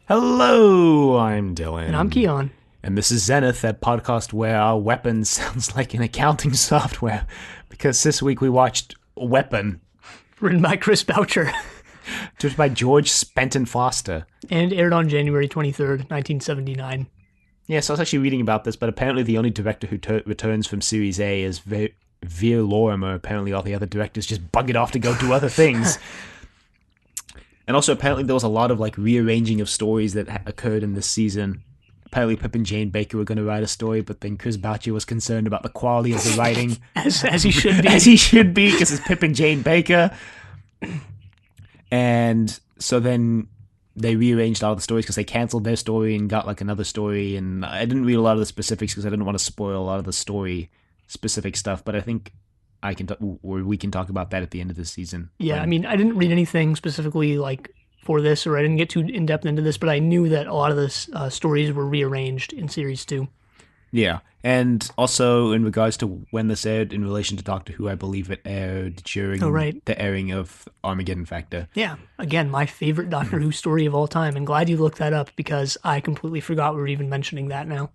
Hello, I'm Dylan. And I'm Keon, And this is Zenith, that podcast where our weapon sounds like an accounting software. Because this week we watched Weapon, written by Chris Boucher, directed by George Spenton Foster. and aired on January 23rd, 1979. Yeah, so I was actually reading about this, but apparently the only director who returns from Series A is Veer Lorimer. Apparently all the other directors just buggered off to go do other things. And also apparently there was a lot of rearranging of stories that occurred in this season. Apparently Pip and Jane Baker were going to write a story, but then Chris Boucher was concerned about the quality of the writing. As he should be. As he should be, because it's Pip and Jane Baker. And so then they rearranged all the stories because they canceled their story and got another story. And I didn't read a lot of the specifics because I didn't want to spoil a lot of the story specific stuff, but I think we can talk about that at the end of the season. Yeah, I mean, I didn't read anything specifically for this, or I didn't get too in depth into this, but I knew that a lot of the stories were rearranged in series 2. Yeah, and also in regards to when this aired in relation to Doctor Who, I believe it aired during the airing of Armageddon Factor. Yeah, again, my favorite Doctor Who story of all time, and glad you looked that up because I completely forgot we were even mentioning that now.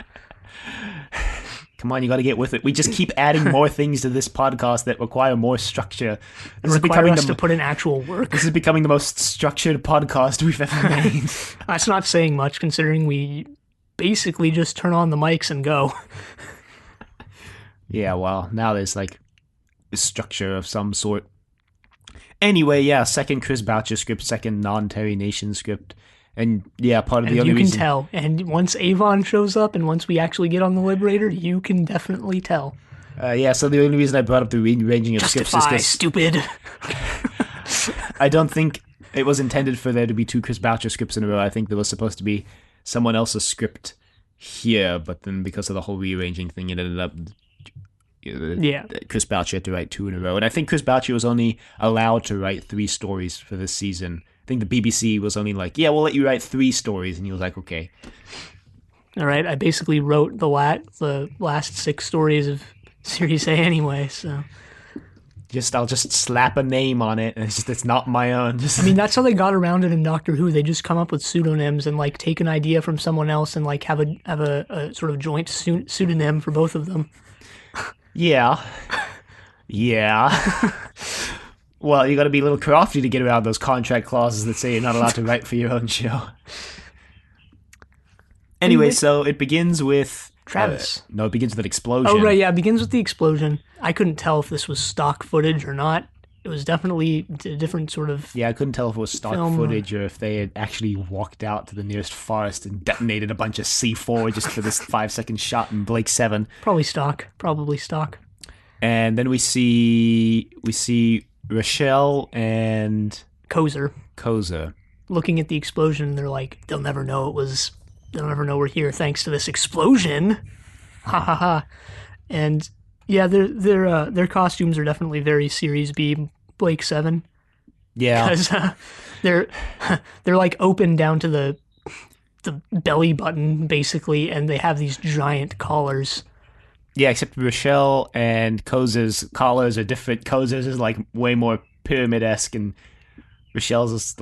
Come on, you got to get with it. We just keep adding more things to this podcast that require more structure. This is becoming us to put in actual work. This is becoming the most structured podcast we've ever made. That's not saying much, considering we basically just turn on the mics and go. Yeah, well, now there's a structure of some sort. Anyway, yeah, second Chris Boucher script, second non-Terry Nation script. And yeah, part of the only reason... you can tell. And once Avon shows up and once we actually get on the Liberator, you can definitely tell. Yeah, so the only reason I brought up the rearranging of scripts is because... stupid. I don't think it was intended for there to be two Chris Boucher scripts in a row. I think there was supposed to be someone else's script here, but then because of the whole rearranging thing, it ended up... Yeah. Chris Boucher had to write 2 in a row. And I think Chris Boucher was only allowed to write 3 stories for this season. I think the BBC was only yeah, we'll let you write 3 stories. And he was like, okay. All right, I basically wrote the last 6 stories of Series A anyway, so... I'll just slap a name on it, and it's not my own. I mean, that's how they got around it in Doctor Who. They just come up with pseudonyms and take an idea from someone else and have a sort of joint pseudonym for both of them. Yeah. Yeah. Well, you got to be a little crafty to get around those contract clauses that say you're not allowed to write for your own show. Anyway, so it begins with... Travis. No, it begins with an explosion. Oh, right, yeah, it begins with the explosion. I couldn't tell if this was stock footage or not. It was definitely a different sort of... Yeah, I couldn't tell if it was stock footage or if they had actually walked out to the nearest forest and detonated a bunch of C4 just for this 5-second shot in Blake 7. Probably stock. And then we see Rochelle and... Kozer. Looking at the explosion, they're like, they'll never know we're here thanks to this explosion. Ha ha ha. And yeah, their costumes are definitely very Series B Blake 7. Yeah. Because they're open down to the belly button basically, and they have these giant collars. Yeah, except Rochelle and Kozer's collars are different. Kozer's is way more pyramid-esque, and Rochelle's is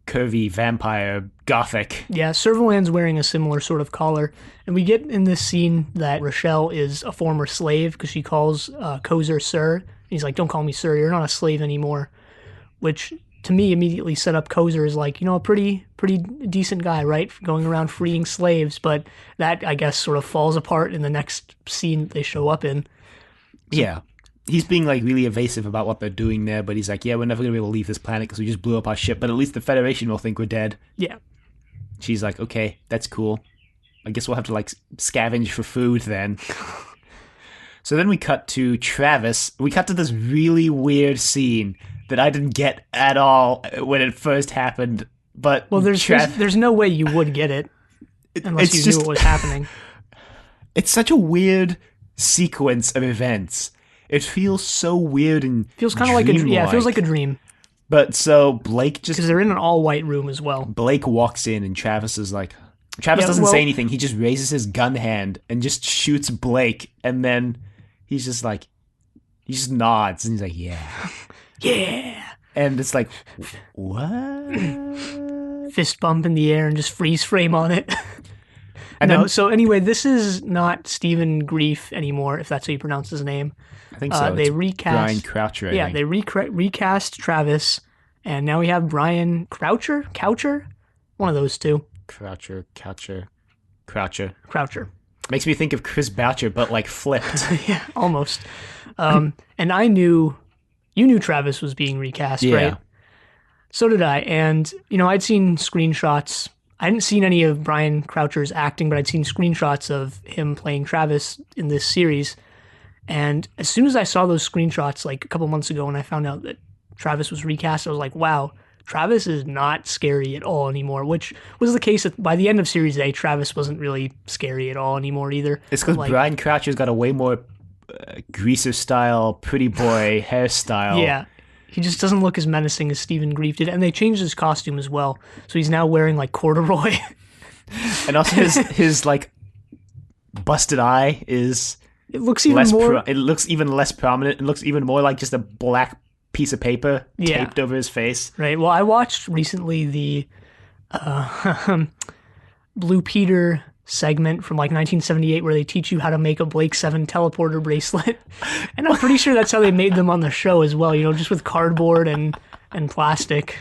curvy vampire gothic. Yeah, Servalan's wearing a similar sort of collar, and we get in this scene that Rochelle is a former slave because she calls Kozer sir. And he's like, "Don't call me sir. You're not a slave anymore," which to me immediately set up Kozer as a pretty decent guy, right? Going around freeing slaves, but that I guess sort of falls apart in the next scene they show up in. Yeah. He's being really evasive about what they're doing there, but he's like, yeah, we're never going to be able to leave this planet because we just blew up our ship, but at least the Federation will think we're dead. Yeah. She's like, okay, that's cool. I guess we'll have to scavenge for food then. So then we cut to Travis. We cut to this really weird scene that I didn't get at all when it first happened, but... Well, there's no way you would get it unless you knew what was happening. It's such a weird sequence of events. It feels so weird and feels kind of like it feels like a dream. But so Blake just... Because they're in an all-white room as well. Blake walks in and Travis is like... Travis doesn't say anything. He just raises his gun hand and just shoots Blake. And then he's just he just nods and he's like, yeah. Yeah. And it's like, what? fist bump in the air and just freeze frame on it. And No, then, so anyway, this is not Stephen Grief anymore, if that's how you pronounce his name. I think so. They It's recast. Brian Croucher. I think. They recast Travis, and now we have Brian Coucher, one of those two. Croucher. Croucher. Makes me think of Chris Boucher, but like flipped. Yeah, almost. And you knew Travis was being recast, Yeah. right? So did I. And, I'd seen screenshots. I hadn't seen any of Brian Croucher's acting, but I'd seen screenshots of him playing Travis in this series. And as soon as I saw those screenshots, like a couple months ago, when I found out that Travis was recast, I was like, wow, Travis is not scary at all anymore, which was the case by the end of Series A. Travis wasn't really scary at all anymore either. It's because Brian Croucher's got a way more greaser-style, pretty boy hairstyle. Yeah. He just doesn't look as menacing as Stephen Grief did, and they changed his costume as well. So he's now wearing like corduroy. And also his like busted eye is It looks even more. it looks even less prominent. It looks even more like just a black piece of paper Yeah. taped over his face. Right. Well, I watched recently the Blue Peter segment from like 1978 where they teach you how to make a Blake 7 teleporter bracelet. And I'm pretty sure that's how they made them on the show as well, just with cardboard and plastic.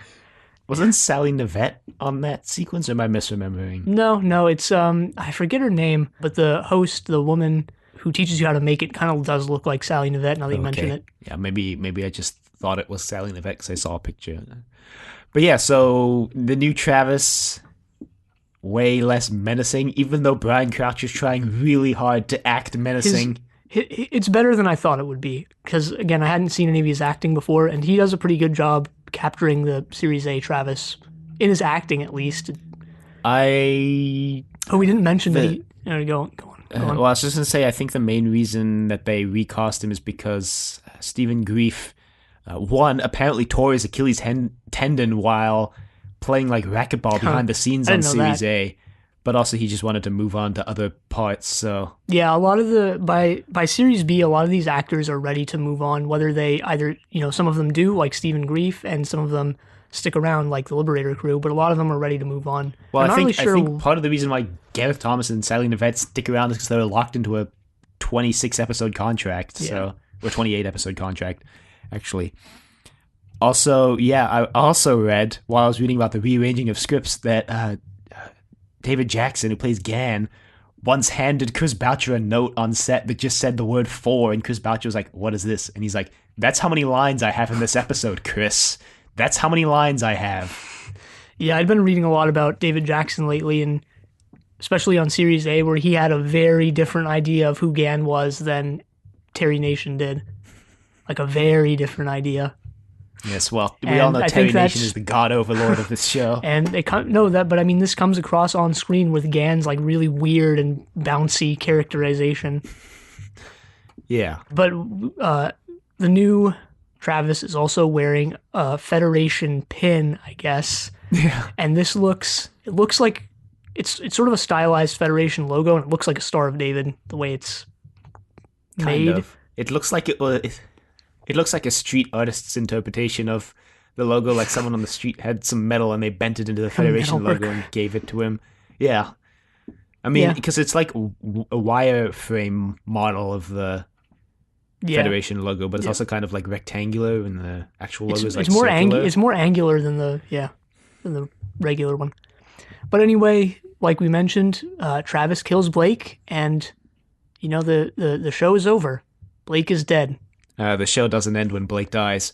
Wasn't Sally Nivette on that sequence, or am I misremembering? No, it's I forget her name, but the host, the woman who teaches you how to make it, kind of does look like Sally Nivette now that you mention it. Yeah, maybe I just thought it was Sally Nivette because I saw a picture. But yeah, so the new Travis, way less menacing, even though Brian Croucher's trying really hard to act menacing. It's better than I thought it would be, because, again, I hadn't seen any of his acting before, and he does a pretty good job capturing the Series A Travis, in his acting at least. We didn't mention that he... Go on. Well, I was just going to say, I think the main reason that they recast him is because Stephen Grief, one, apparently tore his Achilles tendon while playing like racquetball behind the scenes on Series A, but also he just wanted to move on to other parts. So yeah, a lot of by Series B, a lot of these actors are ready to move on, whether they either, some of them do, like Stephen Grief, and some of them stick around, like the Liberator crew, but a lot of them are ready to move on. Well, I think part of the reason why Gareth Thomas and Sally Nivette stick around is because they're locked into a 26-episode contract, or 28-episode contract, actually. Also, I also read, while I was reading about the rearranging of scripts, that David Jackson, who plays Gan, once handed Chris Boucher a note on set that just said the word 4, and Chris Boucher was like, what is this? And he's like, that's how many lines I have in this episode, Chris. That's how many lines I have. Yeah, I'd been reading a lot about David Jackson lately, and especially on Series A, where he had a very different idea of who Gan was than Terry Nation did. Like a very different idea. Yes, well, we all know Terry Nation is the god overlord of this show. And they know that, but I mean, this comes across on screen with Gan's like really weird and bouncy characterization. Yeah. But the new Travis is also wearing a Federation pin, I guess. Yeah. And it looks like it's sort of a stylized Federation logo, and it looks like a Star of David the way it's made. Kind of. It looks like it looks like a street artist's interpretation of the logo, like someone on the street had some metal and they bent it into the Federation logo and gave it to him. Yeah. I mean, because it's like a wireframe model of the Federation logo, but it's also kind of like rectangular, and the actual logo is like circular. It's more angular than the regular one. But anyway, like we mentioned, Travis kills Blake, and the show is over. Blake is dead. The show doesn't end when Blake dies.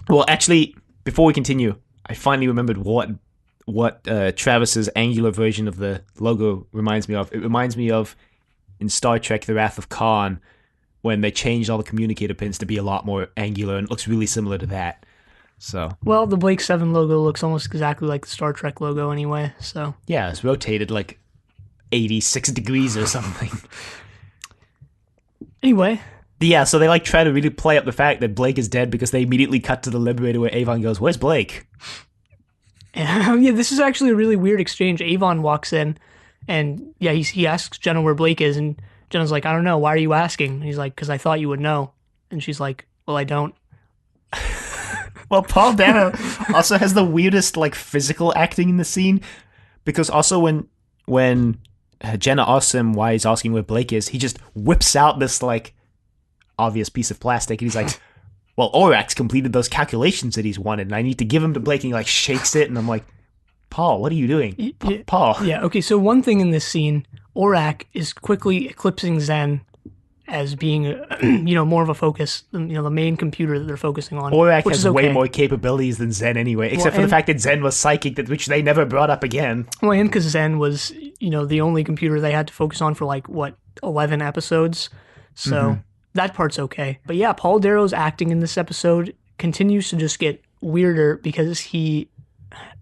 Well, actually, before we continue, I finally remembered what Travis's angular version of the logo reminds me of. It reminds me of in Star Trek: The Wrath of Khan, when they changed all the communicator pins to be a lot more angular, and it looks really similar to that. So, well, the Blake 7 logo looks almost exactly like the Star Trek logo anyway. So yeah, it's rotated like 86 degrees or something. Anyway. Yeah, so they like try to really play up the fact that Blake is dead because they immediately cut to the Liberator where Avon goes, "Where's Blake?" Yeah, this is actually a really weird exchange. Avon walks in, and he asks Jenna where Blake is, and Jenna's like, "I don't know. Why are you asking?" And he's like, "Because I thought you would know." And she's like, "Well, I don't." Well, Paul Dano also has the weirdest like physical acting in the scene, because also when Jenna asks him why he's asking where Blake is, he just whips out this like obvious piece of plastic, and he's like, well, Orak's completed those calculations that he's wanted, and I need to give him to Blake, and he like shakes it, and I'm like, Paul, what are you doing? Paul. Yeah, okay, so one thing in this scene, Orak is quickly eclipsing Zen as being, more of a focus, the main computer that they're focusing on. Orak has way more capabilities than Zen anyway, except for the fact that Zen was psychic, which they never brought up again. Well, and because Zen was, the only computer they had to focus on for 11 episodes. So that part's okay. But yeah, Paul Darrow's acting in this episode continues to just get weirder because he,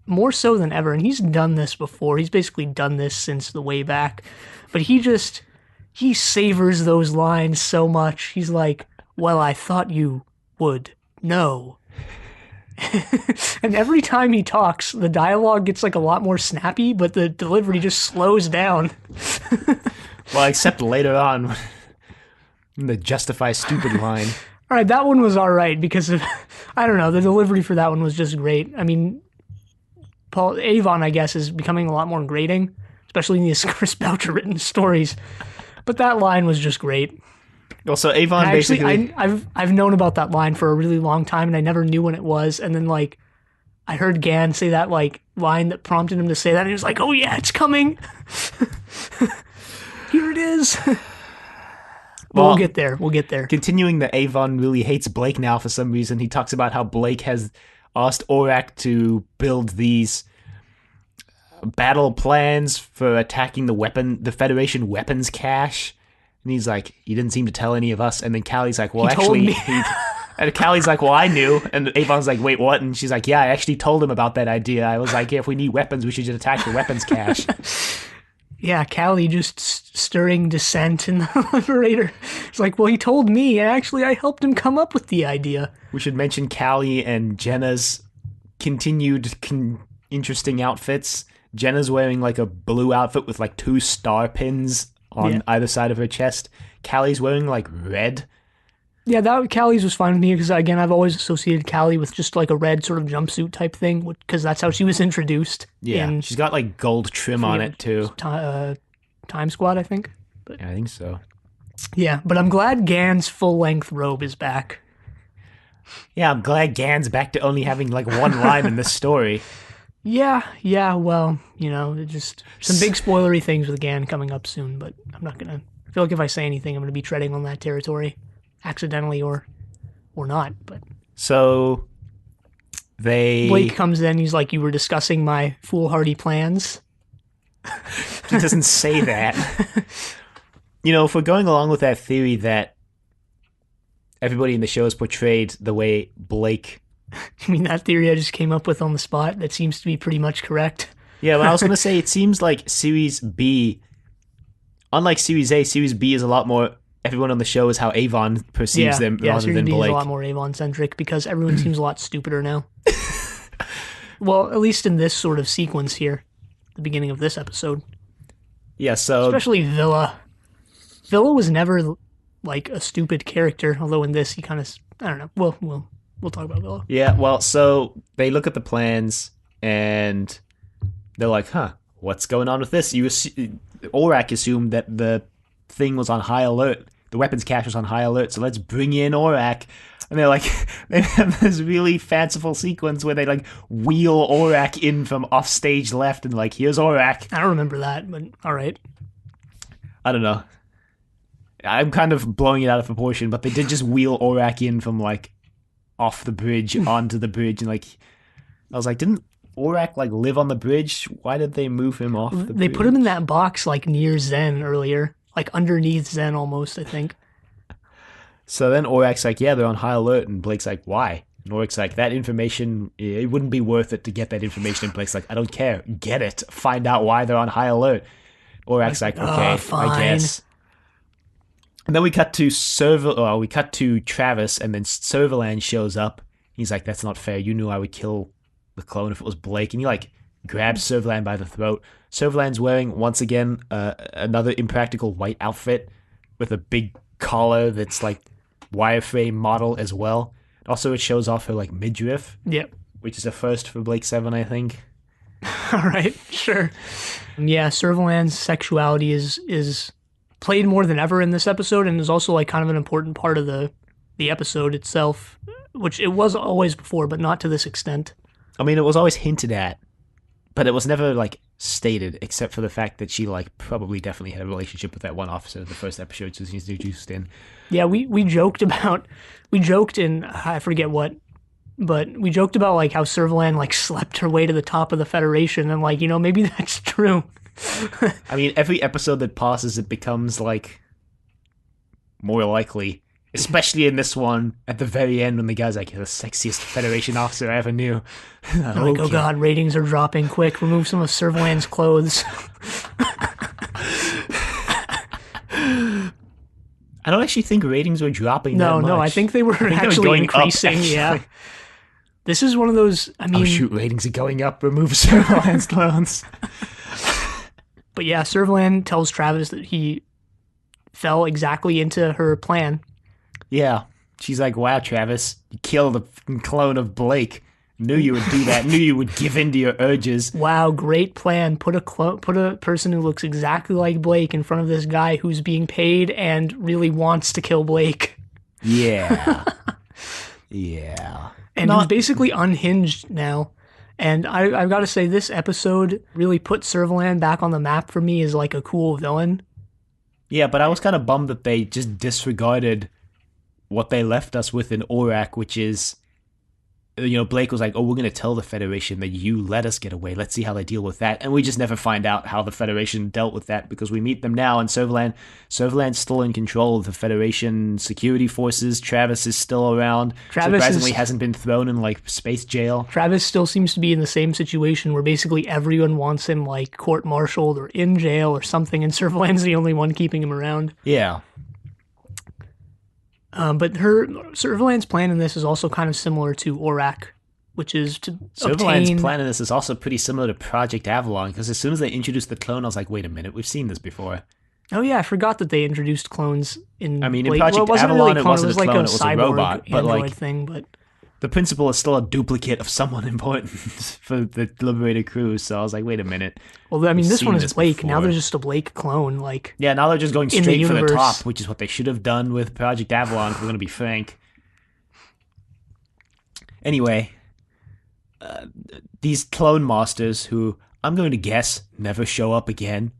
more so than ever, and he's done this before, he's basically done this since the way back, but he savors those lines so much. He's like, well, I thought you would know. And every time he talks, the dialogue gets a lot more snappy, but the delivery just slows down. Well, except later on, the justify stupid line. All right, that one was all right because of, I don't know, the delivery for that one was just great. I mean, Avon, I guess, is becoming a lot more grating, especially in these Chris Boucher written stories. But that line was just great. Well, so Avon basically... I've known about that line for a really long time, and I never knew when it was. And then, I heard Gan say that, line that prompted him to say that, and he was like, oh yeah, it's coming! Here it is! Well, we'll get there. We'll get there. Continuing that Avon really hates Blake now for some reason, he talks about how Blake has asked Orak to build these battle plans for attacking the Federation weapons cache, and he's like, he didn't seem to tell any of us. And then Callie's like, well, and Callie's like, well, I knew. And Avon's like, wait, what? And she's like, yeah, I actually told him about that idea. I was like, yeah, if we need weapons, we should just attack the weapons cache. Yeah, Callie just stirring dissent in the Liberator. It's like, well, he told me, and actually I helped him come up with the idea. We should mention Callie and Jenna's continued interesting outfits. Jenna's wearing a blue outfit with 2 star pins on either side of her chest. Callie's wearing red. Yeah, Callie's was fine with me because, again, I've always associated Callie with just a red sort of jumpsuit type thing because that's how she was introduced. Yeah, she's got gold trim on it too. Time Squad, I think. But, yeah, I think so. Yeah, but I'm glad Gan's full-length robe is back. Yeah, I'm glad Gan's back to only having one line in this story. Yeah, well, just some big spoilery things with Gan coming up soon, but I'm not gonna, I feel like if I say anything, I'm gonna be treading on that territory, accidentally or not, but. So, Blake comes in, he's like, you were discussing my foolhardy plans. He doesn't say that. If we're going along with that theory that everybody in the show is portrayed the way Blake... I mean, that theory I just came up with on the spot, that seems to be pretty much correct. Yeah, but I was going to say, it seems like Series B, unlike Series A, Series B is a lot more, everyone on the show is how Avon perceives them rather Series than B Blake. Is a lot more Avon-centric because everyone seems a lot stupider now. Well, at least in this sort of sequence here, the beginning of this episode. Yeah, so... Especially Villa. Villa was never, a stupid character, although in this he kind of, I don't know, We'll talk about Villa. Yeah, well, so they look at the plans, and they're like, what's going on with this? Orak assumed that the thing was on high alert. The weapons cache was on high alert, so let's bring in Orak. And they have this really fanciful sequence where they, wheel Orak in from offstage left, and here's Orak. I don't remember that, but all right. I don't know. I'm kind of blowing it out of proportion, but they did just wheel Orak in from, off the bridge onto the bridge, and I was like, didn't Orak live on the bridge? Why did they move him off the bridge? They put him in that box near Zen earlier, underneath Zen almost, I think. So then Orak's like, yeah, they're on high alert, and Blake's like, why? And Orak's like, that information, it wouldn't be worth it to get that information. And Blake's like, I don't care, get it, find out why they're on high alert. Orak's like, okay, fine. I guess. And then we cut to Travis, and then Servalan shows up. He's like, that's not fair. You knew I would kill the clone if it was Blake. And he grabs Servalan by the throat. Servalan's wearing, once again, another impractical white outfit with a big collar that's wireframe model as well. Also, it shows off her like midriff, Yep. which is a first for Blake 7, I think. All right, sure. Yeah, Servalan's sexuality is played more than ever in this episode, and is also like kind of an important part of the episode itself, which it was always before, but not to this extent. I mean, it was always hinted at, but it was never like stated, except for the fact that she like probably definitely had a relationship with that one officer in the first episode she's introduced in. Yeah, we joked in I forget what, but we joked about like how Servalan like slept her way to the top of the Federation, and like, maybe that's true. I mean, every episode that passes, it becomes like more likely. Especially in this one, at the very end, when the guy's like, "You're the sexiest Federation officer I ever knew." Like, oh god, ratings are dropping. Quick, remove some of Servalan's clothes. I don't actually think ratings were dropping that much. No, I think they were actually increasing, yeah. This is one of those, I mean... Oh shoot, ratings are going up, remove Servalan's clothes. But yeah, Servalan tells Travis that he fell exactly into her plan. Yeah. She's like, wow, Travis, you killed a clone of Blake. Knew you would do that. Knew you would give in to your urges. Wow, great plan. Put a person who looks exactly like Blake in front of this guy who's being paid and really wants to kill Blake. Yeah. Yeah. And he's basically unhinged now. And I've got to say, this episode really put Servalan back on the map for me as like a cool villain. Yeah, but I was kind of bummed that they just disregarded what they left us with in Aurak, which is, Blake was like, oh, we're going to tell the Federation that you let us get away. Let's see how they deal with that. And we just never find out how the Federation dealt with that, because we meet them now, and Servalan's still in control of the Federation security forces. Travis is still around. Surprisingly hasn't been thrown in, like, space jail. Travis still seems to be in the same situation where basically everyone wants him, like, court-martialed or in jail or something, and Servalan's the only one keeping him around. Yeah. But Servalan's plan in this is also kind of similar to Aurak, which is to Servalan's plan in this is also pretty similar to Project Avalon, because as soon as they introduced the clone, I was like, wait a minute, we've seen this before. Oh yeah, I forgot that they introduced clones in... I mean, in Project Avalon, it wasn't a clone, it was a robot, but like... thing, but the principal is still a duplicate of someone important for the Liberated crew, so I was like, wait a minute. Well, I mean, this one is Blake. Now there's just a Blake clone, like... Yeah, now they're just going straight for the top, which is what they should have done with Project Avalon, if we're going to be frank. Anyway, these clone masters, who I'm going to guess never show up again,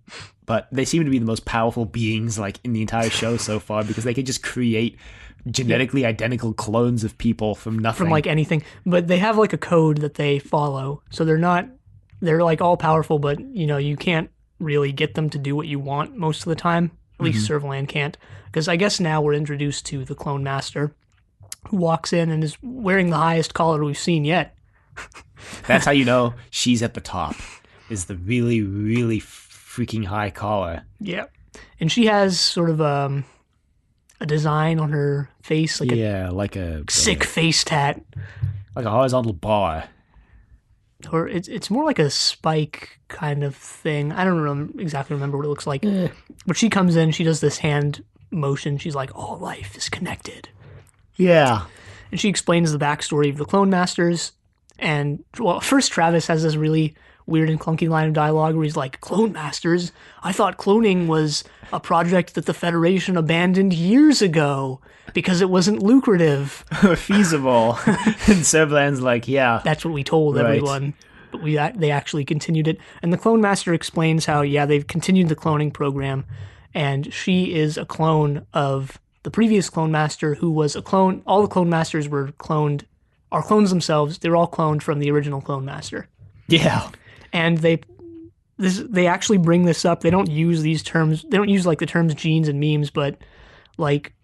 but they seem to be the most powerful beings, like, in the entire show so far, because they can just create genetically identical clones of people from nothing. From like anything. But they have like a code that they follow. So they're like all powerful, but you can't really get them to do what you want most of the time. At least Servalan can't. Because I guess now we're introduced to the clone master, who walks in and is wearing the highest collar we've seen yet. That's how you know she's at the top, is the really, really freaking high collar. Yeah. And she has sort of a design on her face, like a sick face tat, like a horizontal bar, or it's more like a spike kind of thing. I don't exactly remember what it looks like. But she comes in, she does this hand motion. She's like, "All life is connected." Yeah, and she explains the backstory of the clone masters. And well, first Travis has this really weird and clunky line of dialogue where he's like, "Clone masters? I thought cloning was a project that the Federation abandoned years ago because it wasn't lucrative or feasible." And Servalan's like, "Yeah, that's what we told everyone." But they actually continued it. And the clone master explains how they've continued the cloning program, and she is a clone of the previous clone master, who was a clone. All the clone masters are clones themselves. They were all cloned from the original clone master. Yeah. And they actually bring this up. They don't use these terms. They don't use like the terms genes and memes, but like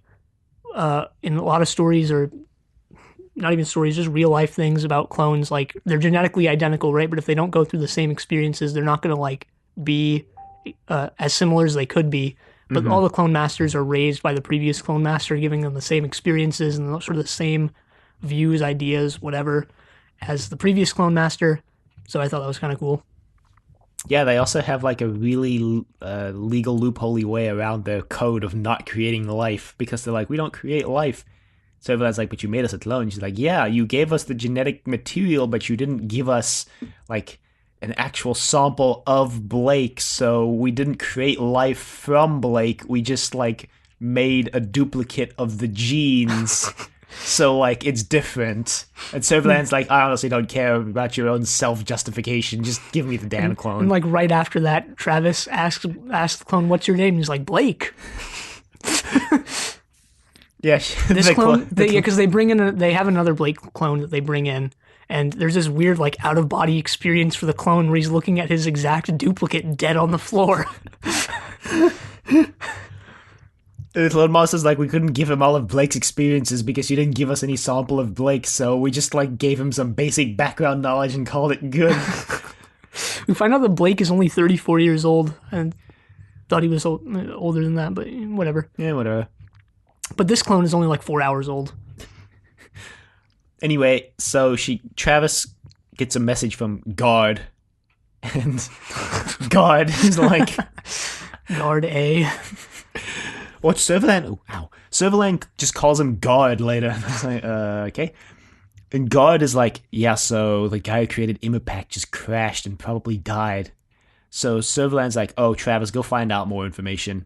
in a lot of stories, or not even stories, just real life things about clones, like they're genetically identical, right? But if they don't go through the same experiences, they're not going to like be as similar as they could be. But all the clone masters are raised by the previous clone master, giving them the same experiences and sort of the same views, ideas, whatever, as the previous clone master. So I thought that was kind of cool. Yeah, they also have like a really legal loophole way around their code of not creating life, because they're like, we don't create life. Servalan's like, but you made us a clone. She's like, yeah, you gave us the genetic material, but you didn't give us, like, an actual sample of Blake, so we didn't create life from Blake. We just, like, made a duplicate of the genes. So, like, it's different. And Servalan's like, I honestly don't care about your own self-justification. Just give me the damn clone. And, like, right after that, Travis asks the clone, what's your name? And he's like, Blake. Yeah. This clone, because they have another Blake clone that they bring in. And there's this weird, like, out-of-body experience for the clone where he's looking at his exact duplicate dead on the floor. The Clone Master's like, we couldn't give him all of Blake's experiences because you didn't give us any sample of Blake, so we just, like, gave him some basic background knowledge and called it good. We find out that Blake is only 34 years old, and thought he was older than that, but whatever. Yeah, whatever. But this clone is only, like, 4 hours old. Anyway, so Travis gets a message from Guard, and Guard is like... Guard A. Watch Servalan. Oh, ow. Servalan just calls him Guard later. It's like, okay. And Guard is like, yeah, so the guy who created Impact just crashed and probably died. So Servalan's like, oh, Travis, go find out more information.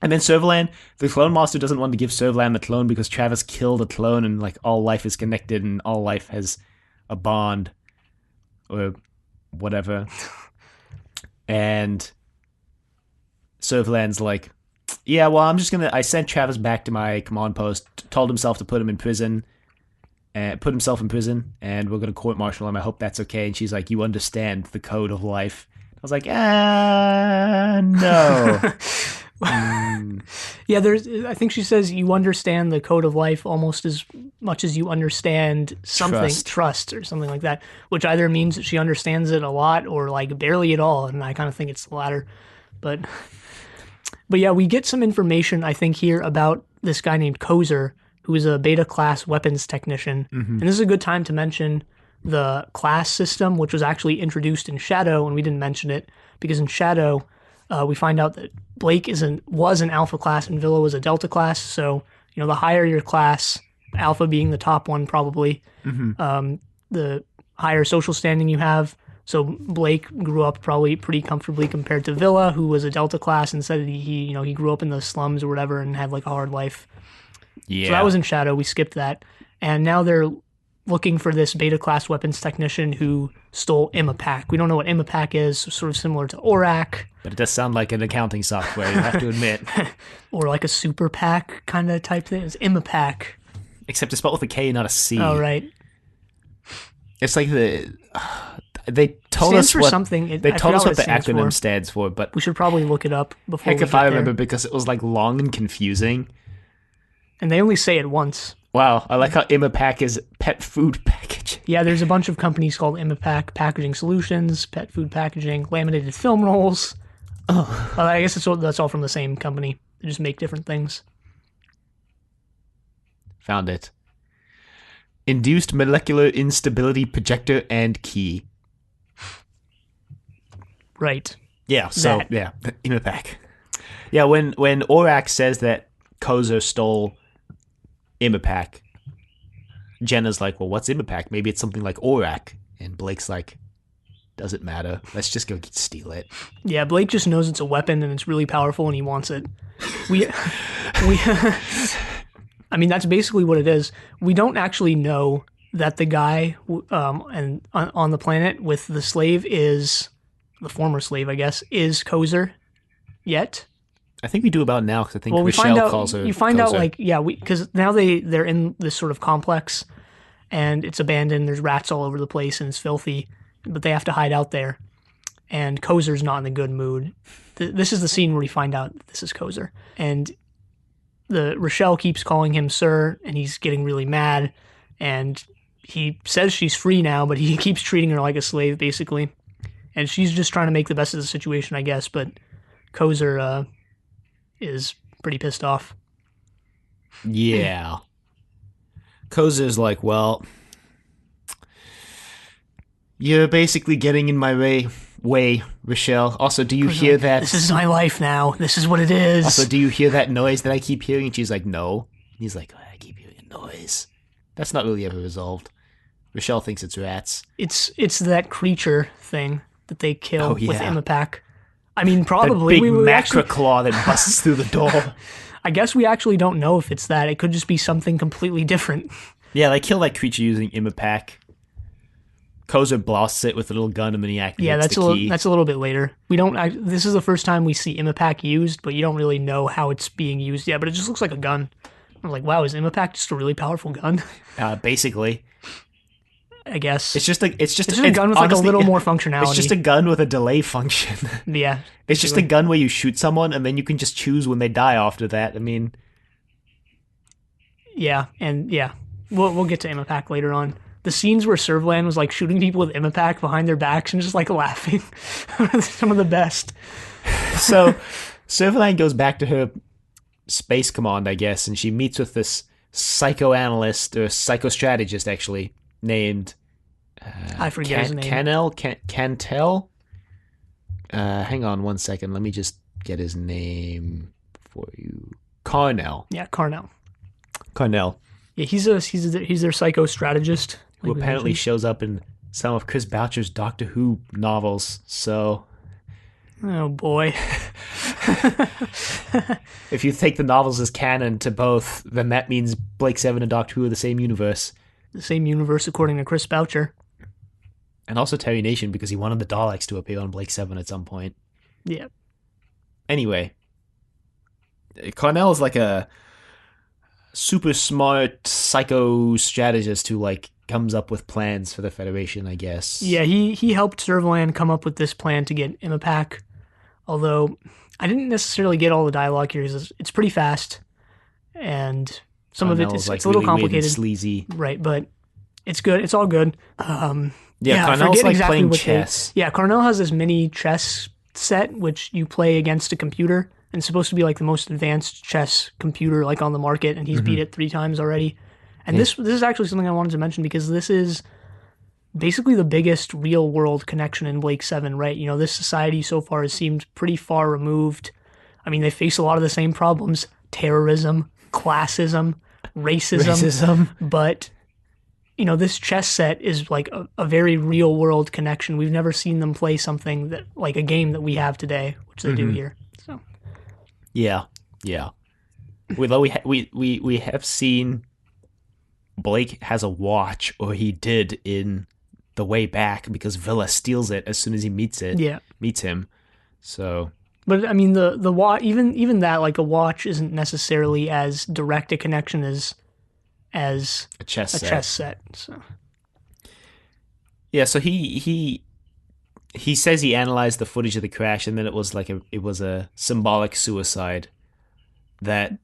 And then Servalan, the Clone Master doesn't want to give Servalan the clone because Travis killed a clone and, like, all life is connected and all life has a bond. Or whatever. And Servalan's like, yeah, well, I sent Travis back to my command post, told himself to put himself in prison, and we're going to court-martial him. I hope that's okay. And she's like, you understand the code of life. I was like, no. Yeah, I think she says you understand the code of life almost as much as you understand something, trust or something like that, which either means that she understands it a lot or, like, barely at all, and I kind of think it's the latter. But yeah, we get some information, I think, here about this guy named Kozer, who is a beta-class weapons technician. Mm-hmm. And this is a good time to mention the class system, which was actually introduced in Shadow, and we didn't mention it, because in Shadow, we find out that Blake was an alpha class and Villa was a delta class. So, the higher your class, alpha being the top one probably, the higher social standing you have. So Blake grew up probably pretty comfortably compared to Villa, who was a delta class and said he grew up in the slums or whatever and had, like, a hard life. Yeah. So that was in Shadow. We skipped that. And now they're looking for this beta class weapons technician who stole Impact. We don't know what Impact is, sort of similar to Orac. But it does sound like an accounting software, you have to admit. Or like a super pack kind of type thing. It's Impact. Except it's spelled with a K, not a C. Oh, right. It's like they told us what something. They told us what the acronym stands for, but we should probably look it up before. Heck if I remember, because it was, like, long and confusing. And they only say it once. Wow, I like how Impact is pet food packaging. Yeah, there's a bunch of companies called Impact Packaging Solutions, Pet Food Packaging, Laminated Film Rolls. Oh, I guess that's all from the same company. They just make different things. Found it. Induced molecular instability projector and key. Right. Yeah, so, yeah, Impact. Yeah, when Orac says that Kozer stole Impact, Jenna's like, well, what's Impact? Maybe it's something like Orac. And Blake's like, doesn't matter. Let's just go steal it. Yeah, Blake just knows it's a weapon and it's really powerful and he wants it. I mean, that's basically what it is. We don't actually know that the guy on the planet with the slave is, the former slave, I guess, is Kozer yet. I think we do about now, because I think Rochelle calls her. You find Kozer. out, like, yeah, because now they're in this sort of complex, and it's abandoned. There's rats all over the place, and it's filthy, but they have to hide out there. And Kozer's not in a good mood. This is the scene where we find out this is Kozer, and Rochelle keeps calling him sir, and he's getting really mad, and he says she's free now, but he keeps treating her like a slave, basically. And she's just trying to make the best of the situation, I guess, but Kozer is pretty pissed off. Yeah. Kozer's like, well, you're basically getting in my way, Rochelle. Also, do you hear that? This is my life now. This is what it is. Also, do you hear that noise that I keep hearing? And she's like, no. And he's like, I keep hearing a noise. That's not really ever resolved. Rochelle thinks it's rats. It's that creature thing that they kill with yeah. Imapac. I mean, probably. That big we macra actually, claw that busts through the door. I guess we actually don't know if it's that. It could just be something completely different. Yeah, they kill that creature using Imapac. Koza blasts it with a little gun and then he activates the key. That's a little bit later. We don't. This is the first time we see Imapac used, but you don't really know how it's being used yet. But it just looks like a gun. I'm like, wow, is Imapac just a really powerful gun? Basically. I guess it's just a gun with like a little more functionality. It's just a gun with a delay function. Yeah, it's just a gun where you shoot someone and then you can just choose when they die after that. I mean, yeah, we'll get to Imapac later on. The scenes where Servalan was like shooting people with Imapac behind their backs and just like laughing, some of the best. So Servalan goes back to her space command, I guess, and she meets with this psychoanalyst or psychostrategist actually named I forget his name. Cantel. Hang on one second. Let me just get his name for you. Carnell. Yeah, Carnell. Yeah, he's their psychostrategist. Who apparently shows up in some of Chris Boucher's Doctor Who novels. So, oh boy. If you take the novels as canon to both, then that means Blake 7 and Doctor Who are the same universe. The same universe, according to Chris Boucher. And also Terry Nation, because he wanted the Daleks to appear on Blake 7 at some point. Yeah. Anyway, Carnell is like a super smart psycho strategist who like comes up with plans for the Federation, I guess. Yeah, he helped Servalan come up with this plan to get Imapac. Although I didn't necessarily get all the dialogue here. It's pretty fast, and some of it is like it's a little really complicated, weird and sleazy. Right? But it's good. It's all good. Carnell's like playing chess. Carnell has this mini chess set which you play against a computer. And it's supposed to be like the most advanced chess computer like on the market, and he's beat it 3 times already. And this is actually something I wanted to mention because this is basically the biggest real world connection in Blake 7, right? You know, this society so far has seemed pretty far removed. I mean, they face a lot of the same problems: terrorism, classism, racism. But you know, this chess set is like a very real world connection. We've never seen them play something that like a game that we have today, which they do here. So. Yeah. Although we have seen Blake has a watch, or he did in The Way Back, because Villa steals it as soon as he meets him. So, but I mean the watch, even that, like a watch isn't necessarily as direct a connection as a chess set. So. Yeah, so he says he analyzed the footage of the crash, and then it was a symbolic suicide. That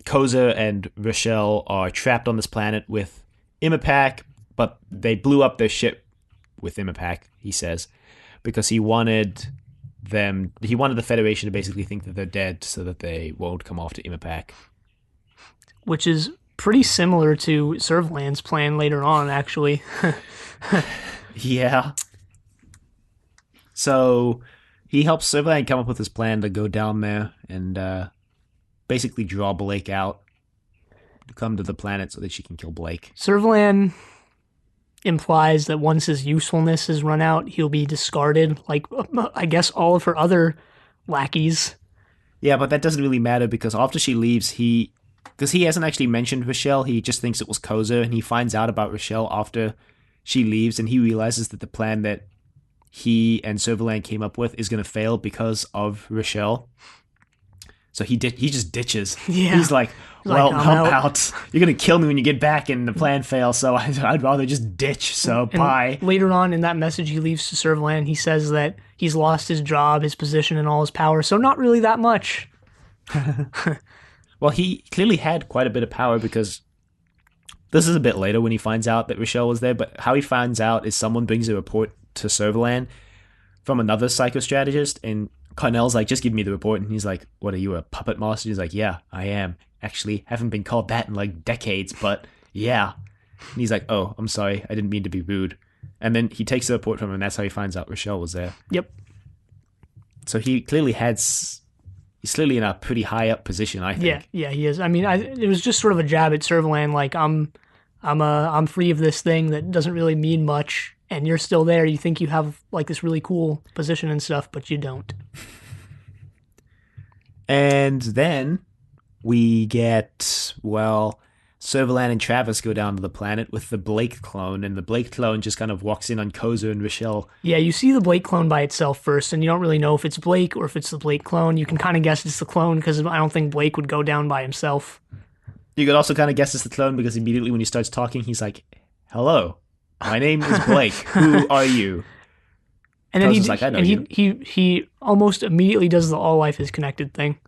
Koza and Rochelle are trapped on this planet with Imapac, but they blew up their ship with Imapac, he says, because he wanted the Federation to basically think that they're dead so that they won't come after Imapac. Which is pretty similar to Servalan's plan later on, actually. Yeah. So he helps Servalan come up with his plan to go down there and basically draw Blake out to come to the planet so that she can kill Blake. Servalan implies that once his usefulness is run out, he'll be discarded, like I guess all of her other lackeys. Yeah, but that doesn't really matter because after she leaves, because he hasn't actually mentioned Rochelle, he just thinks it was Koza, and he finds out about Rochelle after she leaves, and he realizes that the plan that he and Servalan came up with is going to fail because of Rochelle. So he just ditches. Yeah. He's like, well, I'm out. You're going to kill me when you get back, and the plan fails, so I'd rather just ditch, so bye. Later on in that message he leaves to Servalan, he says that he's lost his job, his position, and all his power, so not really that much. Well, he clearly had quite a bit of power because this is a bit later when he finds out that Rochelle was there, but how he finds out is someone brings a report to Servalan from another psychostrategist, and Carnell's like, just give me the report, and he's like, what, are you a puppet master? He's like, yeah, I am. Actually, haven't been called that in like decades, but yeah. And he's like, oh, I'm sorry, I didn't mean to be rude. And then he takes the report from him, and that's how he finds out Rochelle was there. Yep. So he clearly he's He's clearly in a pretty high up position, I think. Yeah, he is. I mean, it was just sort of a jab at Servalan, like I'm free of this thing that doesn't really mean much, and you're still there. You think you have like this really cool position and stuff, but you don't. And then we get, Servalan and Travis go down to the planet with the Blake clone, and the Blake clone just kind of walks in on Koza and Rochelle. Yeah, you see the Blake clone by itself first, and you don't really know if it's Blake or if it's the Blake clone. You can kind of guess it's the clone because I don't think Blake would go down by himself. You could also kind of guess it's the clone because immediately when he starts talking, he's like, "Hello, my name is Blake. Who are you?" And then he almost immediately does the all life is connected thing.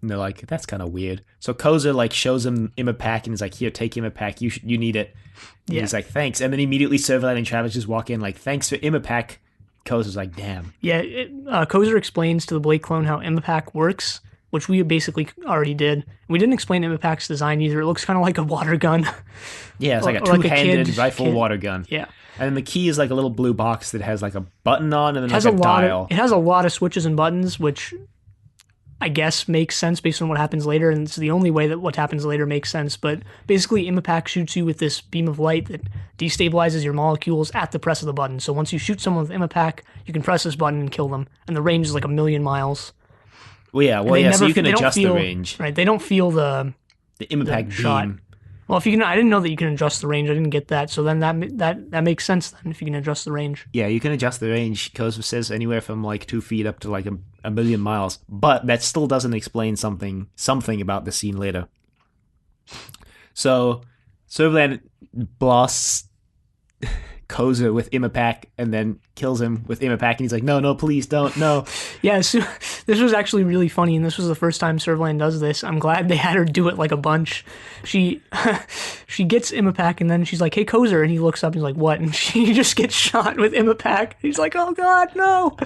And they're like, that's kind of weird. So Koza like shows him Imapack and he's like, here, take Imapack. You need it. And he's like, thanks. And then immediately Servalan and Travis just walk in like, thanks for Imapack. Koza's like, damn. Yeah, Koza explains to the Blake clone how Imapack works, which we basically already did. We didn't explain Imapack's design either. It looks kind of like a water gun. Yeah, it's like a two-handed rifle kid. water gun. Yeah. And then the key is like a little blue box that has like a button on and then like a dial. It has a lot of switches and buttons, which I guess makes sense based on what happens later, and it's the only way that what happens later makes sense. But basically, Imapack shoots you with this beam of light that destabilizes your molecules at the press of the button. So once you shoot someone with Imapack, you can press this button and kill them, and the range is like 1,000,000 miles. So you can adjust the range. Right, they don't feel the Imapack beam. Shot. Well, if you can, I didn't know that you can adjust the range. I didn't get that. So then that makes sense then if you can adjust the range. Yeah, you can adjust the range. Koza says anywhere from like 2 feet up to like a million miles. But that still doesn't explain something about the scene later. So Servalan blasts Koza with Imapack and then kills him with Imapack, and he's like, no, please don't, no. Yeah, so this was actually really funny, and this was the first time Servalan does this. I'm glad they had her do it like a bunch. She gets Imapack, and then she's like, hey, Koza, and he looks up and he's like, what? And she just gets shot with Imapack. He's like, oh god, no.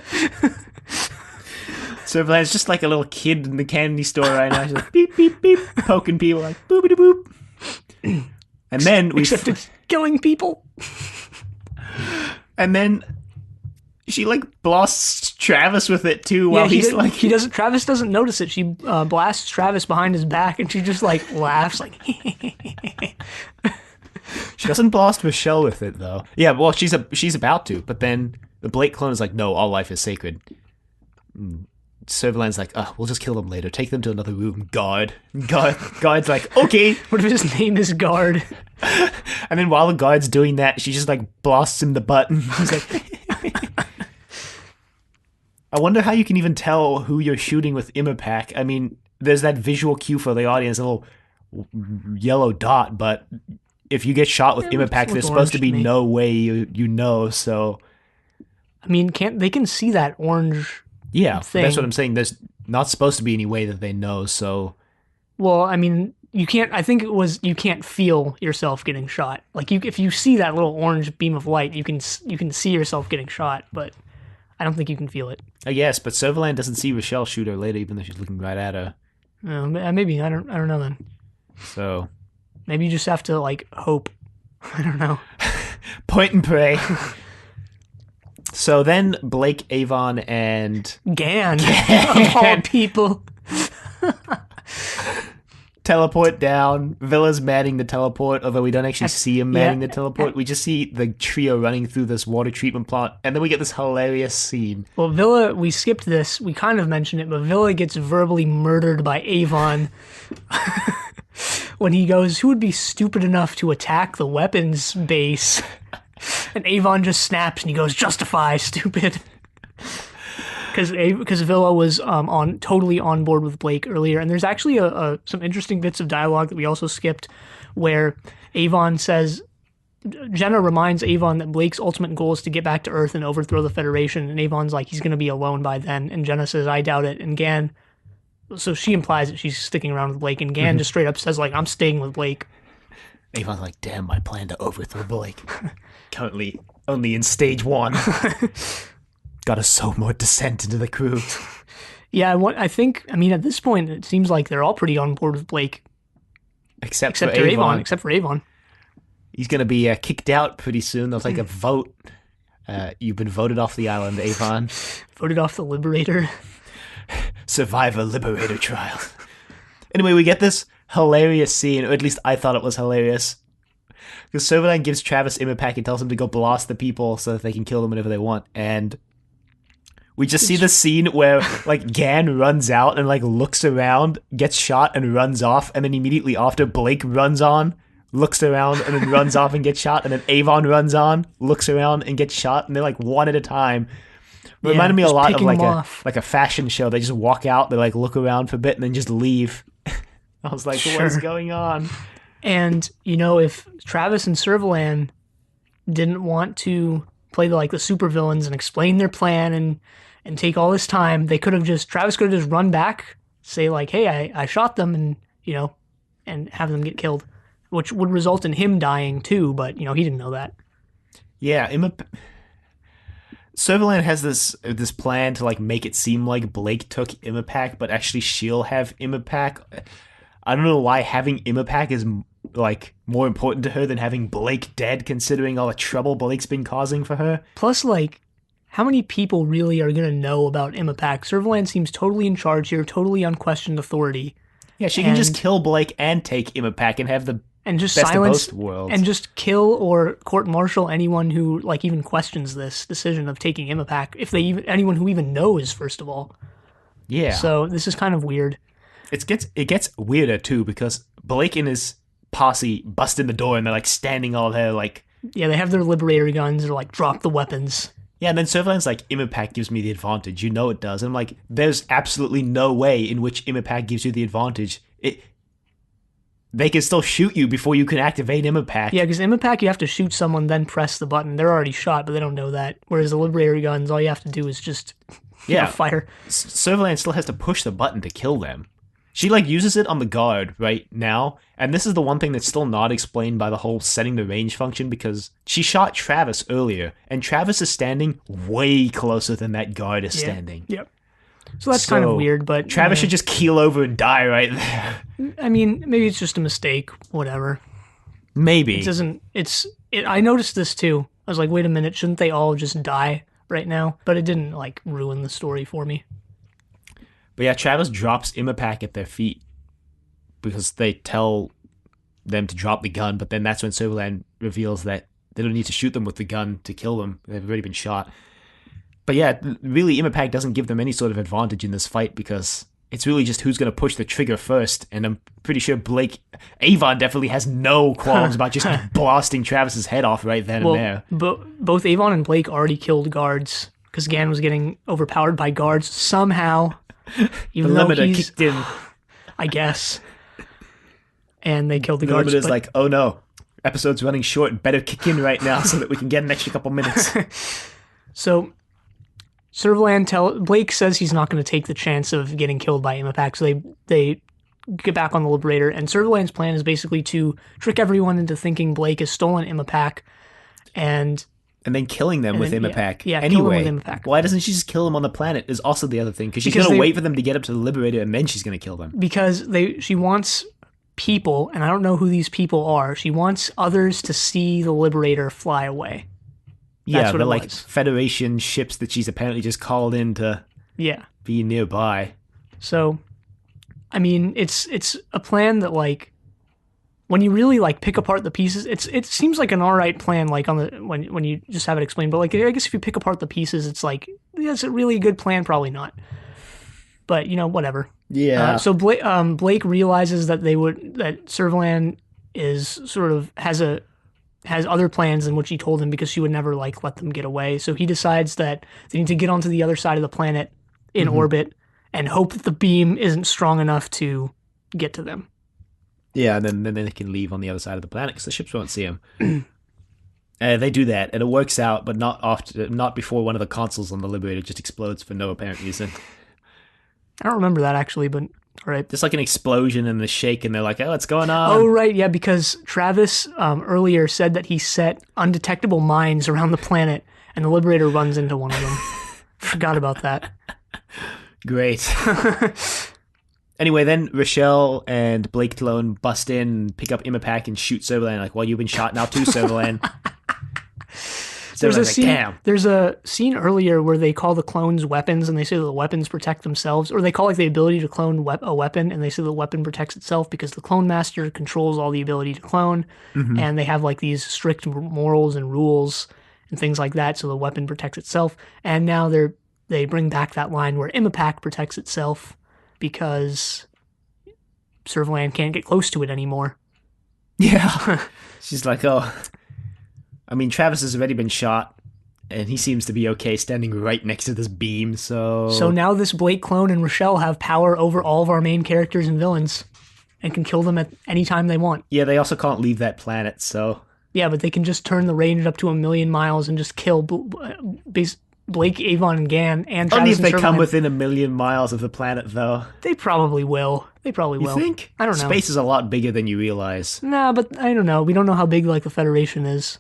Servalan's just like a little kid in the candy store right now. She's like, beep, beep, beep, poking people like, boopity boop. And then Except it's killing people. And then she like blasts Travis with it too. While Travis doesn't notice it. She blasts Travis behind his back, and she just like laughs like. She doesn't blast Rochelle with it though. Yeah, well she's about to, but then the Blake clone is like, no, all life is sacred. Servalan's like, we'll just kill them later. Take them to another room. Guard's like, okay. What if his name is Guard? And then while the guard's doing that, she just like blasts him the button. He's like, I wonder how you can even tell who you're shooting with Imapack. I mean, there's that visual cue for the audience, a little yellow dot, but if you get shot with Imapack, there's supposed to be no way you know, so. I mean, they can see that orange. Yeah, that's what I'm saying. There's not supposed to be any way that they know, so. Well, I mean, you can't. I think it was you can't feel yourself getting shot. Like if you see that little orange beam of light, you can see yourself getting shot, but I don't think you can feel it. Yes, but Servalan doesn't see Rochelle shoot her later, even though she's looking right at her. Maybe I don't know then. So. Maybe you just have to like hope. I don't know. Point and pray. So then Blake, Avon, and Gan. Of all people. Teleport down. Villa's manning the teleport, although we don't actually see him manning the teleport. We just see the trio running through this water treatment plant, and then we get this hilarious scene. Well, Villa, we skipped this. We kind of mentioned it, but Villa gets verbally murdered by Avon when he goes, who would be stupid enough to attack the weapons base? And Avon just snaps and he goes, justify, stupid. Because Villa was totally on board with Blake earlier. And there's actually some interesting bits of dialogue that we also skipped where Avon says, Jenna reminds Avon that Blake's ultimate goal is to get back to Earth and overthrow the Federation. And Avon's like, he's going to be alone by then. And Jenna says, I doubt it. And Gan, so she implies that she's sticking around with Blake. And Gan just straight up says, like, I'm staying with Blake. Avon's like, damn, my plan to overthrow Blake. Currently only in stage 1. Gotta sow more dissent into the crew. Yeah, I think, at this point, it seems like they're all pretty on board with Blake. Except for Avon. Except for Avon. He's gonna be kicked out pretty soon. They'll take a vote. You've been voted off the island, Avon. Voted off the Liberator. Survivor Liberator trial. Anyway, we get this hilarious scene, or at least I thought it was hilarious. Because Servalan gives Travis Imapack and tells him to go blast the people so that they can kill them whenever they want. And we just see the scene where, like, Gan runs out and, like, looks around, gets shot, and runs off. And then immediately after, Blake runs on, looks around, and then runs off and gets shot. And then Avon runs on, looks around, and gets shot. And they're, like, one at a time. It reminded me a lot of, like a fashion show. They just walk out, they, like, look around for a bit, and then just leave. I was like, what is going on? And, you know, if Travis and Servalan didn't want to play the supervillains and explain their plan and take all this time, they could have Travis could have just run back, say like, hey, I shot them, and, you know, and have them get killed, which would result in him dying too, but, you know, he didn't know that. Yeah, Servalan has this plan to, like, make it seem like Blake took Imapack, but actually she'll have Imapack. I don't know why having Imapack is, like, more important to her than having Blake dead, considering all the trouble Blake's been causing for her. Plus, like, how many people really are going to know about Imapack? Servalan seems totally in charge here, totally unquestioned authority. Yeah, she can just kill Blake and take Imapack and have the just best silence of both worlds. And just kill or court-martial anyone who, like, even questions this decision of taking Imapack, anyone who even knows, first of all. Yeah. So this is kind of weird. It gets weirder too, because Blake and his posse bust in the door and they're, like, standing all there, like... Yeah, they have their Liberator guns. They're like, drop the weapons. Yeah, and then Servalan's like, Imapack gives me the advantage. You know it does. And I'm like, there's absolutely no way in which Imapack gives you the advantage. They can still shoot you before you can activate Imapack. Yeah, because Imapack, you have to shoot someone, then press the button. They're already shot, but they don't know that. Whereas the Liberator guns, all you have to do is just fire. Servalan still has to push the button to kill them. She, like, uses it on the guard right now, and this is the one thing that's still not explained by the whole setting the range function, because she shot Travis earlier, and Travis is standing way closer than that guard is standing. Yep. So that's kind of weird, but... Travis should just keel over and die right there. I mean, maybe it's just a mistake, whatever. Maybe. I noticed this too. I was like, wait a minute, shouldn't they all just die right now? But it didn't, like, ruin the story for me. But yeah, Travis drops Imapack at their feet because they tell them to drop the gun, but then that's when Servalan reveals that they don't need to shoot them with the gun to kill them. They've already been shot. But yeah, really, Imapack doesn't give them any sort of advantage in this fight because it's really just who's going to push the trigger first, and I'm pretty sure Avon definitely has no qualms about just blasting Travis's head off right then and there. Both Avon and Blake already killed guards because Gan was getting overpowered by guards somehow. Even the though limiter kicked in. I guess. And they killed the guards. The limiter's like, oh no, episode's running short, better kick in right now so that we can get an extra couple minutes. So, Blake says he's not going to take the chance of getting killed by Imapack, so they get back on the Liberator, and Servalan's plan is basically to trick everyone into thinking Blake has stolen Imapack, and then killing them with Imapack. Yeah, anyway, kill them with Imapack. Why doesn't she just kill them on the planet is also the other thing, because she's going to wait for them to get up to the Liberator and then she's going to kill them. Because she wants people, and I don't know who these people are, she wants others to see the Liberator fly away. That's what they're like Federation ships that she's apparently just called in to be nearby. So, I mean, it's a plan that, like, when you really, like, pick apart the pieces, it seems like an alright plan, like, when you just have it explained. But, like, I guess if you pick apart the pieces, it's like, is it really a good plan? Probably not. But, you know, whatever. Yeah. So Blake realizes that that Servalan is sort of has other plans than what she told him, because she would never, like, let them get away. So he decides that they need to get onto the other side of the planet in orbit and hope that the beam isn't strong enough to get to them. Yeah, and then they can leave on the other side of the planet because the ships won't see them. They do that, and it works out, but not before one of the consoles on the Liberator just explodes for no apparent reason. I don't remember that, actually, but all right. Just like an explosion and a shake, and they're like, oh, what's going on? Oh, right, yeah, because Travis earlier said that he set undetectable mines around the planet, and the Liberator runs into one of them. Forgot about that. Great. Anyway, then Rochelle and Blake Talone bust in, pick up Imapack, and shoot Servalan. Like, well, you've been shot now too, Servalan. There's a scene earlier where they call the clones weapons, and they say that the weapons protect themselves, or they call like the ability to clone a weapon, and they say the weapon protects itself because the clone master controls all the ability to clone, and they have like these strict morals and rules and things like that, so the weapon protects itself. And now they bring back that line where Imapac protects itself because Servalan can't get close to it anymore. Yeah. She's like, oh. I mean, Travis has already been shot, and he seems to be okay standing right next to this beam, so... So now this Blake clone and Rochelle have power over all of our main characters and villains, and can kill them at any time they want. Yeah, they also can't leave that planet, so... Yeah, but they can just turn the range up to 1,000,000 miles and just kill Blake, Avon, and Gan, and Travis. Only if they Servalan. come within 1,000,000 miles of the planet, though. They probably will. You think? I don't know. Space is a lot bigger than you realize. Nah, but I don't know. We don't know how big like the Federation is.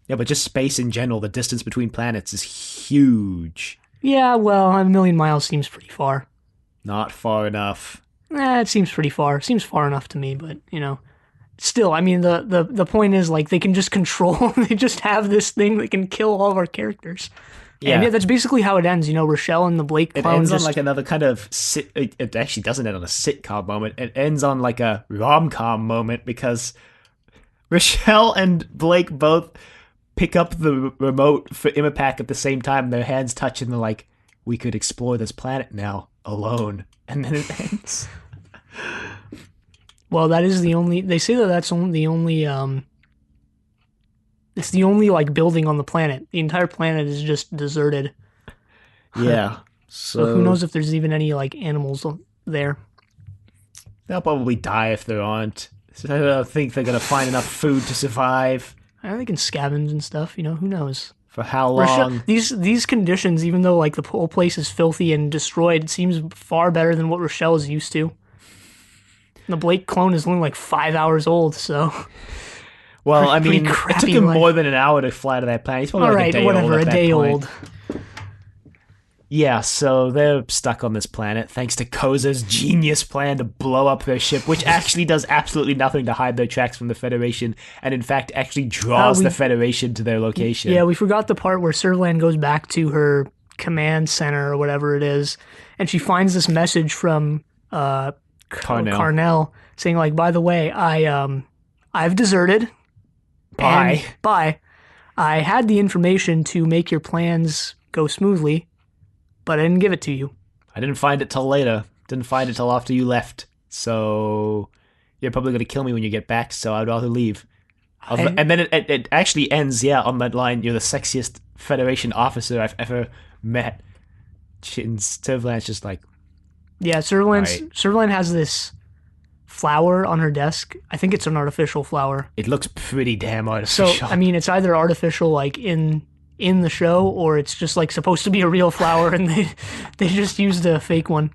Yeah, but just space in general, the distance between planets is huge. Yeah, well, 1,000,000 miles seems pretty far. Not far enough. It seems pretty far. Seems far enough to me, but, you know. Still, I mean, the point is, like, they can just control, they just have this thing that can kill all of our characters. Yeah. And yeah, that's basically how it ends, you know, Rochelle and the Blake clone. It ends on, like, another kind of, it actually doesn't end on a sitcom moment, it ends on, like, a rom-com moment, because Rochelle and Blake both pick up the remote for Imapac at the same time, their hands touch, and they're like, we could explore this planet now, alone. And then it ends. Well, that is the only... They say that that's the only... It's the only, like, building on the planet. The entire planet is just deserted. Yeah. So who knows if there's even any, like, animals there. They'll probably die if there aren't. So I don't think they're going to find enough food to survive. They can scavenge and stuff, you know, who knows? For how long? These conditions, even though, like, the whole place is filthy and destroyed, seems far better than what Rochelle is used to. The Blake clone is only like 5 hours old, so... Well, I mean, it took him more than an hour to fly to that planet. He's probably like a day old at that point. Yeah, so they're stuck on this planet thanks to Koza's genius plan to blow up their ship, which actually does absolutely nothing to hide their tracks from the Federation, and in fact actually draws the Federation to their location. Yeah, we forgot the part where Servalan goes back to her command center or whatever it is, and she finds this message from... Carnell saying, like, by the way, I've deserted. Bye. I had the information to make your plans go smoothly, but I didn't give it to you. I didn't find it till later. Didn't find it till after you left. So you're probably going to kill me when you get back, so I'd rather leave. And then it actually ends, on that line, you're the sexiest Federation officer I've ever met. And Servalan's just like... Yeah, Servalan has this flower on her desk. I think it's an artificial flower. It looks pretty damn artificial. So, I mean, it's either artificial, like, in the show, or it's just, like, supposed to be a real flower, and they just used a fake one.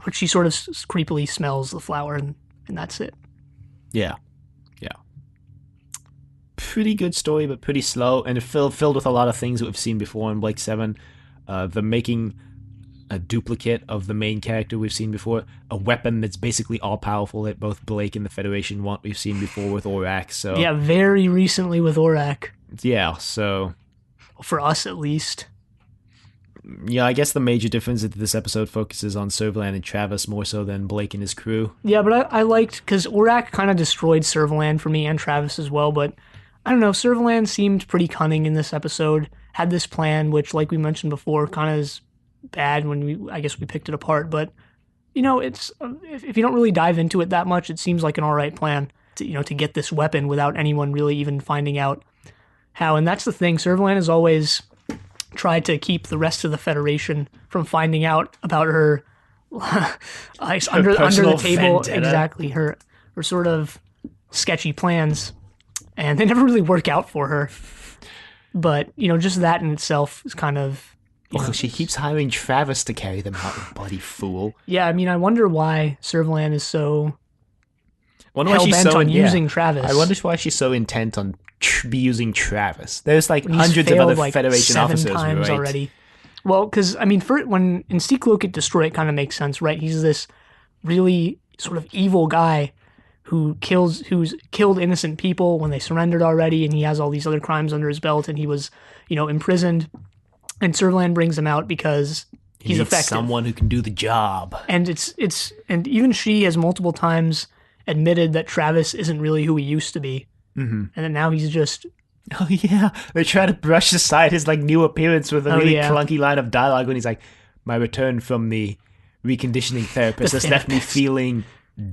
But she sort of creepily smells the flower, and that's it. Yeah. Pretty good story, but pretty slow, and filled with a lot of things that we've seen before in Blake 7. The making... a duplicate of the main character we've seen before, a weapon that's basically all-powerful that both Blake and the Federation want, we've seen before with Aurak, so... Yeah, very recently with Aurak. Yeah, so... For us, at least. Yeah, I guess the major difference is that this episode focuses on Servalan and Travis more so than Blake and his crew. Yeah, but I liked... Because Aurak kind of destroyed Servalan for me, and Travis as well, but... I don't know, Servalan seemed pretty cunning in this episode, had this plan, which, like we mentioned before, kind of is... bad when I guess we picked it apart, but you know, it's if you don't really dive into it that much, it seems like an all right plan to get this weapon without anyone really even finding out how. And that's the thing, Servalan has always tried to keep the rest of the Federation from finding out about her under the table vendetta. Exactly, her sort of sketchy plans, and they never really work out for her. But just that in itself is kind of... she keeps hiring Travis to carry them out, bloody fool. Yeah, I mean, I wonder why Servalan is so hell-bent on using Travis. I wonder why she's so intent on using Travis. There's like hundreds of other Federation officers, times right? Already. Well, because, I mean, when in Seek, Look, Destroy, it kind of makes sense, right? He's this really sort of evil guy who's killed innocent people when they surrendered already, and he has all these other crimes under his belt, and he was, imprisoned. And Servalan brings him out because he's effective. Someone who can do the job. And and even she has multiple times admitted that Travis isn't really who he used to be, and that now he's just. Oh yeah, they try to brush aside his new appearance with a really clunky line of dialogue when he's like, "My return from the reconditioning therapist has left me feeling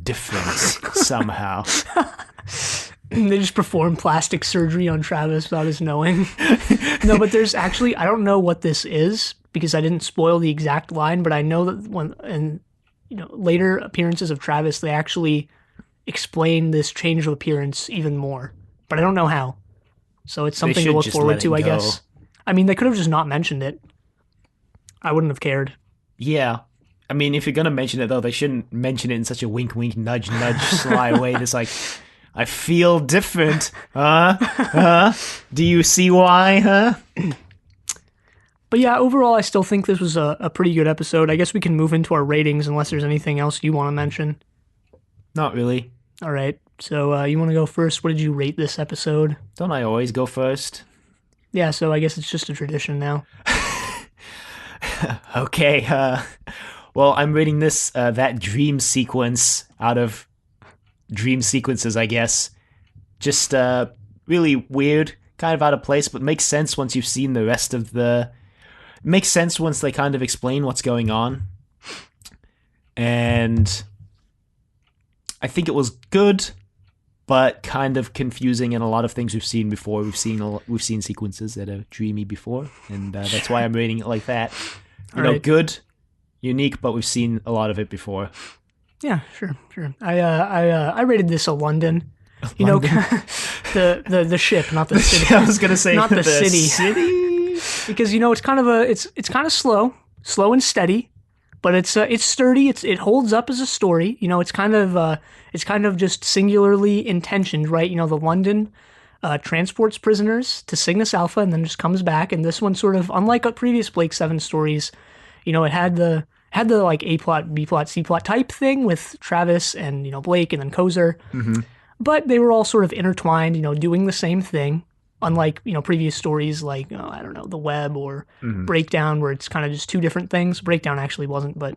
different somehow." They just perform plastic surgery on Travis without his knowing. No, but there's actually, I don't know what this is because I didn't spoil the exact line, but I know that later appearances of Travis, they actually explain this change of appearance even more, but I don't know how. So it's something to look forward to, I guess. I mean, they could have just not mentioned it. I wouldn't have cared. Yeah. I mean, if you're going to mention it, though, they shouldn't mention it in such a wink, wink, nudge, nudge, sly way. It's like, I feel different. Do you see why, huh? But yeah, overall, I still think this was a pretty good episode. I guess we can move into our ratings unless there's anything else you want to mention. Not really. All right. So you want to go first? What did you rate this episode? Don't I always go first? Yeah, so I guess it's just a tradition now. Okay. Well, I'm rating this that dream sequence out of dream sequences, I guess. Just really weird, kind of out of place, but makes sense once you've seen the rest of the... Makes sense once they kind of explain what's going on. And I think it was good, but kind of confusing in a lot of things we've seen before. We've seen sequences that are dreamy before, and that's why I'm rating it like that. Good, unique, but we've seen a lot of it before. Yeah, sure. I rated this a London. The ship, not the city. I was gonna say not the city. City, because it's kind of it's kind of slow and steady, but it's sturdy. It holds up as a story. It's kind of just singularly intentioned, right? The London transports prisoners to Cygnus Alpha and then just comes back. And this one sort of, unlike previous Blake 7 stories, it had the like A plot, B plot, C plot type thing with Travis and Blake and then Kozer. Mm-hmm. But they were all sort of intertwined, doing the same thing. Unlike previous stories like I don't know, The Web or Breakdown, where it's kind of just two different things. Breakdown actually wasn't, but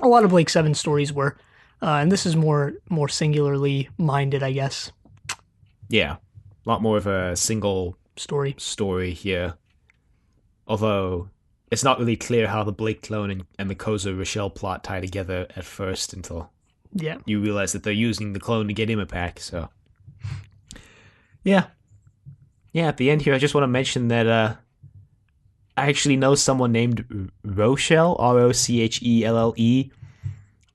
a lot of Blake 7 stories were, and this is more singularly minded, I guess. Yeah, a lot more of a single story here. Although it's not really clear how the Blake clone and the Koza Rochelle plot tie together at first until you realize that they're using the clone to get him a pack. So yeah. At the end here, I just want to mention that I actually know someone named Rochelle, Rochelle.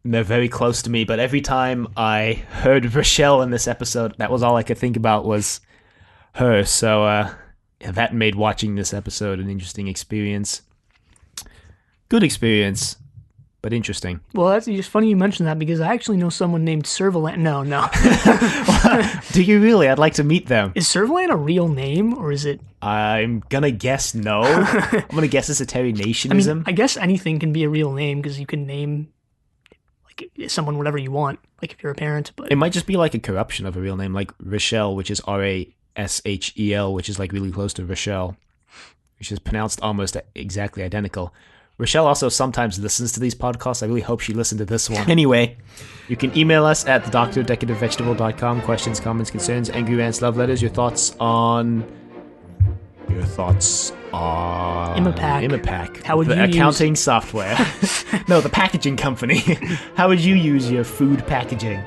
And they're very close to me, but every time I heard Rochelle in this episode, that was all I could think about was her. So that made watching this episode an interesting experience. Good experience, but interesting. Well, that's just funny you mentioned that because I actually know someone named Servalan. No. Do you really? I'd like to meet them. Is Servalan a real name, or is it... I'm gonna guess no. I'm gonna guess it's a Terry Nationism. I mean, I guess anything can be a real name because you can name someone whatever you want, like if you're a parent. But it might just be like a corruption of a real name, like Rochelle, which is Rashel, which is like really close to Rochelle, which is pronounced almost exactly identical. Rochelle also sometimes listens to these podcasts. I really hope she listened to this one. Anyway, you can email us at thedoctor@decadentvegetable.com. Questions, comments, concerns, angry rants, love letters, your thoughts on Imapack. How would the you accounting software? No, the packaging company. How would you use your food packaging?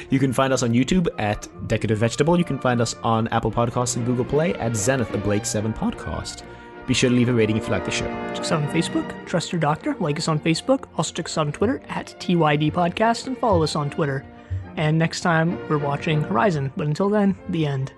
You can find us on YouTube at Decorative Vegetable. You can find us on Apple Podcasts and Google Play at Zenith, a Blake 7 podcast. Be sure to leave a rating if you like the show. Check us out on Facebook, Trust Your Doctor. Like us on Facebook. Also check us out on Twitter at TYD Podcast and follow us on Twitter. And next time we're watching Horizon. But until then, the end.